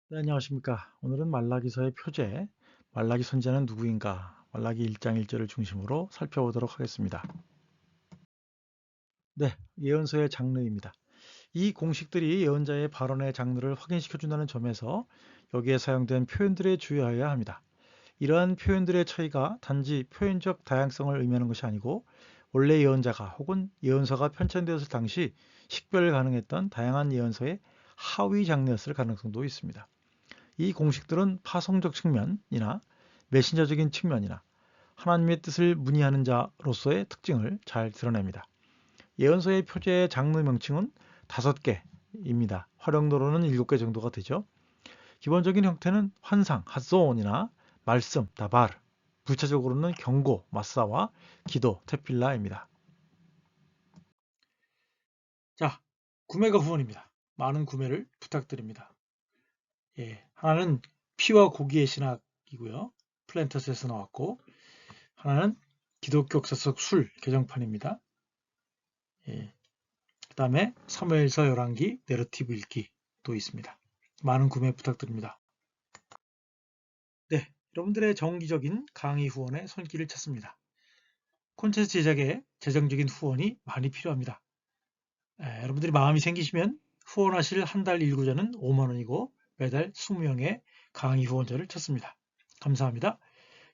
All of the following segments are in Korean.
네, 안녕하십니까. 오늘은 말라기서의 표제, 말라기 선지자는 누구인가, 말라기 1장 1절을 중심으로 살펴보도록 하겠습니다. 네, 예언서의 장르입니다. 이 공식들이 예언자의 발언의 장르를 확인시켜준다는 점에서 여기에 사용된 표현들에 주의하여야 합니다. 이러한 표현들의 차이가 단지 표현적 다양성을 의미하는 것이 아니고 원래 예언자가 혹은 예언서가 편찬되었을 당시 식별 가능했던 다양한 예언서의 하위 장르였을 가능성도 있습니다. 이 공식들은 파송적 측면이나 메신저적인 측면이나 하나님의 뜻을 문의하는 자로서의 특징을 잘 드러냅니다. 예언서의 표제의 장르 명칭은 5개입니다. 활용도로는 7개 정도가 되죠. 기본적인 형태는 환상, 핫소온이나 말씀, 다바르, 부차적으로는 경고, 마사와 기도, 테필라입니다. 자, 구매가 후원입니다. 많은 구매를 부탁드립니다. 하나는 피와 고기의 신학이고요. 플랜터스에서 나왔고, 하나는 기독교 역사적 술 개정판입니다. 그 다음에 사무엘서 열왕기 내러티브 읽기도 있습니다. 많은 구매 부탁드립니다. 네, 여러분들의 정기적인 강의 후원에 손길을 찾습니다. 콘텐츠 제작에 재정적인 후원이 많이 필요합니다. 여러분들이 마음이 생기시면 후원하실 한 달 일구자는 5만 원이고 매달 20명의 강의 후원자를 찾습니다. 감사합니다.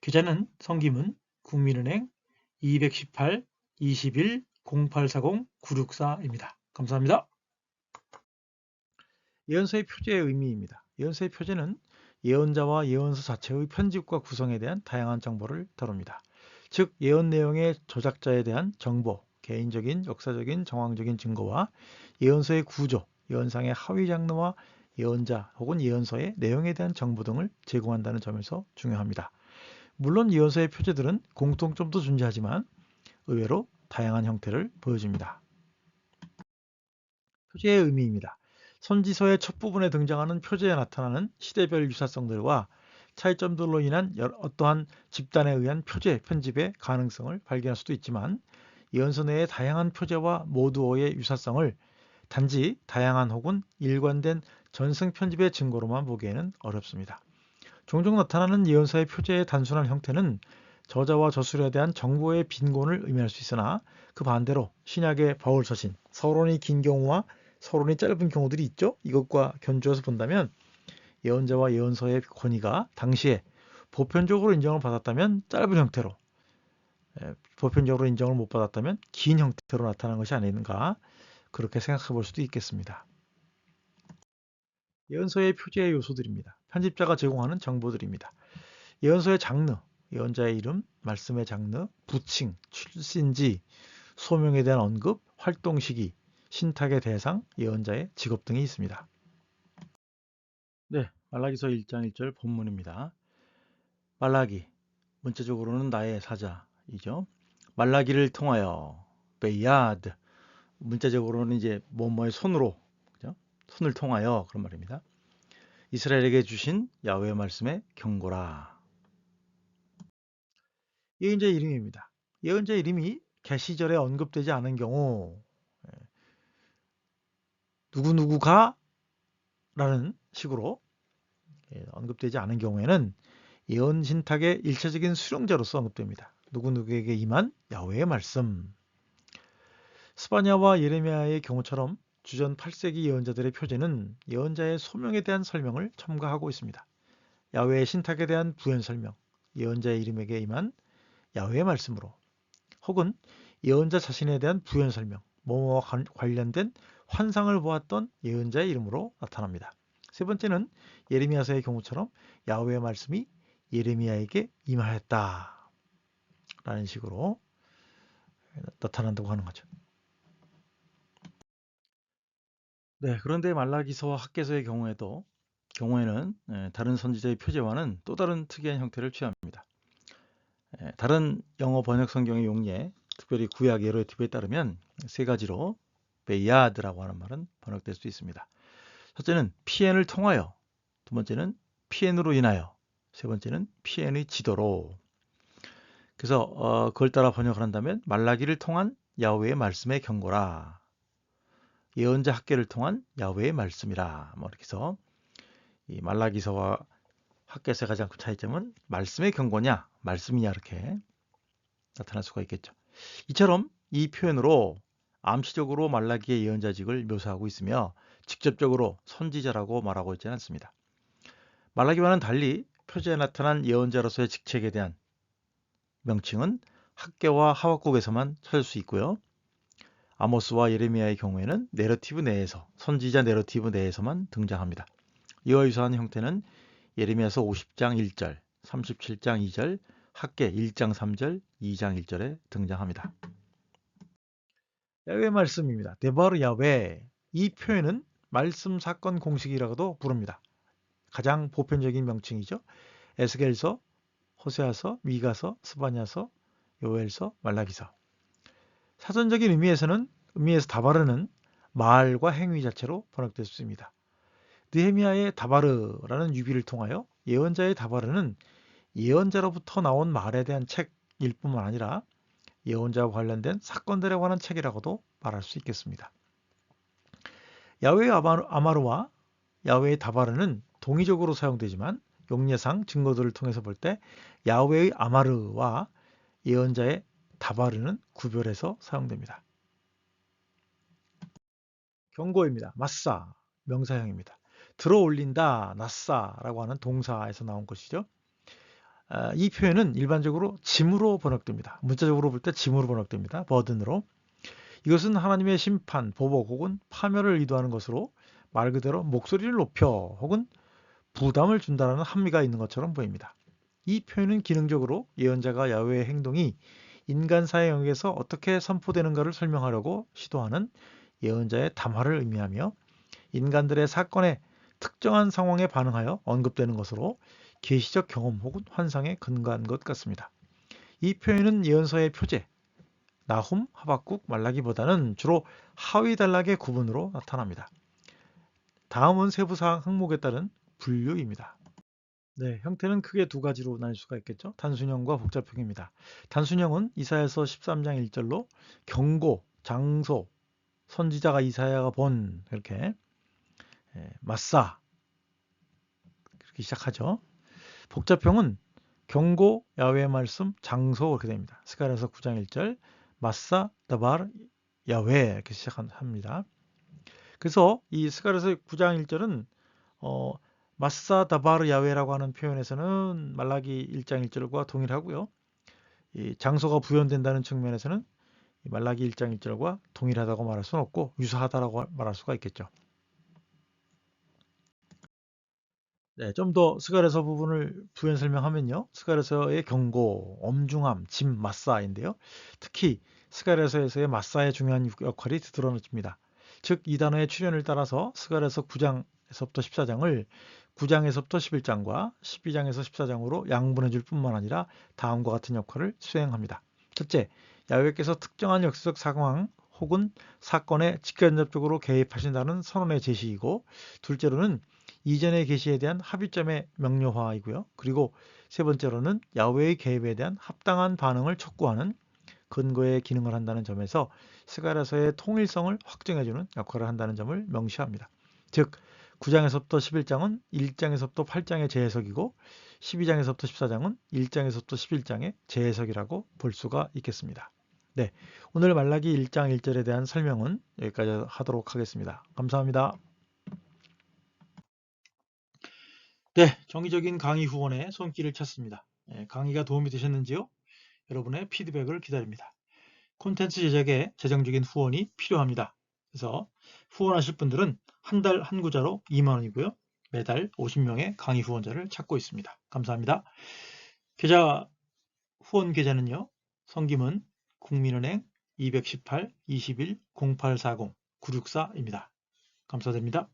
계좌는 성김은 국민은행 218 21 0840 964입니다. 감사합니다. 예언서의 표제의 의미입니다. 예언서의 표제는 예언자와 예언서 자체의 편집과 구성에 대한 다양한 정보를 다룹니다. 즉 예언 내용의 저작자에 대한 정보, 개인적인, 역사적인, 정황적인 증거와 예언서의 구조, 예언상의 하위 장르와 예언자 혹은 예언서의 내용에 대한 정보 등을 제공한다는 점에서 중요합니다. 물론 예언서의 표제들은 공통점도 존재하지만 의외로 다양한 형태를 보여줍니다. 표제의 의미입니다. 선지서의 첫 부분에 등장하는 표제에 나타나는 시대별 유사성들과 차이점들로 인한 어떠한 집단에 의한 표제 편집의 가능성을 발견할 수도 있지만 예언서 내의 다양한 표제와 모두어의 유사성을 단지 다양한 혹은 일관된 전승 편집의 증거로만 보기에는 어렵습니다. 종종 나타나는 예언서의 표제의 단순한 형태는 저자와 저술에 대한 정보의 빈곤을 의미할 수 있으나 그 반대로 신약의 바울 서신, 서론이 긴 경우와 서론이 짧은 경우들이 있죠. 이것과 견주어서 본다면 예언자와 예언서의 권위가 당시에 보편적으로 인정을 받았다면 짧은 형태로, 보편적으로 인정을 못 받았다면 긴 형태로 나타난 것이 아닌가 그렇게 생각해 볼 수도 있겠습니다. 예언서의 표제의 요소들입니다. 편집자가 제공하는 정보들입니다. 예언서의 장르, 예언자의 이름, 말씀의 장르, 부칭, 출신지, 소명에 대한 언급, 활동 시기, 신탁의 대상, 예언자의 직업 등이 있습니다. 네, 말라기서 1장 1절 본문입니다. 말라기, 문자적으로는 나의 사자이죠. 말라기를 통하여 베야드, 문자적으로는 이제 뭐뭐의 손으로, 그죠? 손을 통하여 그런 말입니다. 이스라엘에게 주신 야훼의 말씀의 경고라. 예언자 이름입니다. 예언자 이름이 계시절에 언급되지 않은 경우 누구누구가 라는 식으로 언급되지 않은 경우에는 예언 신탁의 일차적인 수령자로서 언급됩니다. 누구누구에게 임한 야훼의 말씀. 스바냐와 예레미야의 경우처럼 주전 8세기 예언자들의 표제는 예언자의 소명에 대한 설명을 첨가하고 있습니다. 야훼의 신탁에 대한 부연 설명, 예언자의 이름에게 임한 야훼의 말씀으로 혹은 예언자 자신에 대한 부연 설명, 뭐뭐와 관련된 환상을 보았던 예언자의 이름으로 나타납니다. 세 번째는 예레미야서의 경우처럼 야훼의 말씀이 예레미야에게 임하였다 라는 식으로 나타난다고 하는 거죠. 네, 그런데 말라기서와 학개서의 경우에는 다른 선지자의 표제와는 또 다른 특이한 형태를 취합니다. 다른 영어 번역 성경의 용례, 특별히 구약 예로티브에 따르면 세 가지로 베야드라고 하는 말은 번역될 수 있습니다. 첫째는 PN을 통하여, 두 번째는 PN으로 인하여, 세 번째는 PN의 지도로. 그래서 그걸 따라 번역을 한다면 말라기를 통한 야훼의 말씀의 경고라. 예언자 학계를 통한 야훼의 말씀이라. 뭐 이렇게 해서 이 말라기서와 학개서의 가장 큰 차이점은 말씀의 경고냐, 말씀이냐 이렇게 나타날 수가 있겠죠. 이처럼 이 표현으로 암시적으로 말라기의 예언자직을 묘사하고 있으며 직접적으로 선지자라고 말하고 있지는 않습니다. 말라기와는 달리 표제에 나타난 예언자로서의 직책에 대한 명칭은 학개와 하박국에서만 찾을 수 있고요. 아모스와 예레미야의 경우에는 내러티브 내에서, 선지자 내러티브 내에서만 등장합니다. 이와 유사한 형태는 예레미야서 50장 1절, 37장 2절, 학개 1장 3절, 2장 1절에 등장합니다. 야훼 말씀입니다. 데바르 야훼. 이 표현은 말씀 사건 공식이라고도 부릅니다. 가장 보편적인 명칭이죠. 에스겔서, 호세아서, 미가서, 스바냐서, 요엘서, 말라기서. 사전적인 의미에서 다바르는 말과 행위 자체로 번역될 수 있습니다. 느헤미야의 다바르라는 유비를 통하여 예언자의 다바르는 예언자로부터 나온 말에 대한 책일 뿐만 아니라 예언자와 관련된 사건들에 관한 책이라고도 말할 수 있겠습니다. 야훼의 아마르와 야훼의 다바르는 동의적으로 사용되지만 용례상 증거들을 통해서 볼 때 야훼의 아마르와 예언자의 다바르는 구별해서 사용됩니다. 경고입니다. 마싸, 명사형입니다. 들어올린다, 나싸라고 하는 동사에서 나온 것이죠. 이 표현은 일반적으로 짐으로 번역됩니다. 문자적으로 볼 때 짐으로 번역됩니다. 버든으로. 이것은 하나님의 심판, 보복 혹은 파멸을 의도하는 것으로 말 그대로 목소리를 높여 혹은 부담을 준다는 함의가 있는 것처럼 보입니다. 이 표현은 기능적으로 예언자가 야훼의 행동이 인간 사회 영역에서 어떻게 선포되는가를 설명하려고 시도하는 예언자의 담화를 의미하며 인간들의 사건에 특정한 상황에 반응하여 언급되는 것으로 계시적 경험 혹은 환상에 근거한 것 같습니다. 이 표현은 예언서의 표제, 나훔, 하박국, 말라기보다는 주로 하위 단락의 구분으로 나타납니다. 다음은 세부사항 항목에 따른 분류입니다. 네, 형태는 크게 두 가지로 나눌 수가 있겠죠. 단순형과 복잡형입니다. 단순형은 이사야서 13장 1절로 경고, 장소, 선지자가 이사야가 본 이렇게 마싸 이렇게 시작하죠. 복잡형은 경고, 야훼의 말씀, 장소 이렇게 됩니다. 스가랴서 9장 1절 마싸, 다발, 야훼 이렇게 시작합니다. 그래서 이 스가랴서 9장 1절은 마싸 다바르 야훼라고 하는 표현에서는 말라기 1장 1절과 동일하고요. 이 장소가 부연된다는 측면에서는 말라기 1장 1절과 동일하다고 말할 수는 없고 유사하다라고 말할 수가 있겠죠. 네, 좀 더 스가랴서 부분을 부연 설명하면요. 스가랴서의 경고, 엄중함, 짐, 마싸인데요. 특히 스가랴서에서의 마싸의 중요한 역할이 드러납니다. 즉, 이 단어의 출현을 따라서 스가랴서 9장에서부터 14장을 9장에서부터 11장과 12장에서 14장으로 양분해 줄 뿐만 아니라 다음과 같은 역할을 수행합니다. 첫째, 야훼께서 특정한 역사적 상황 혹은 사건에 직간접적으로 개입하신다는 선언의 제시이고, 둘째로는 이전의 계시에 대한 합의점의 명료화이고요. 그리고 세 번째로는 야훼의 개입에 대한 합당한 반응을 촉구하는 근거의 기능을 한다는 점에서 스가랴서의 통일성을 확증해주는 역할을 한다는 점을 명시합니다. 즉 9장에서부터 11장은 1장에서부터 8장의 재해석이고 12장에서부터 14장은 1장에서부터 11장의 재해석이라고 볼 수가 있겠습니다. 네, 오늘 말라기 1장 1절에 대한 설명은 여기까지 하도록 하겠습니다. 감사합니다. 네, 정기적인 강의 후원에 손길을 쳤습니다. 강의가 도움이 되셨는지요? 여러분의 피드백을 기다립니다. 콘텐츠 제작에 재정적인 후원이 필요합니다. 그래서 후원하실 분들은 한 달 한 구자로 2만 원이고요. 매달 50명의 강의 후원자를 찾고 있습니다. 감사합니다. 후원 계좌는요. 성김은 국민은행 218-21-0840-964입니다. 감사드립니다.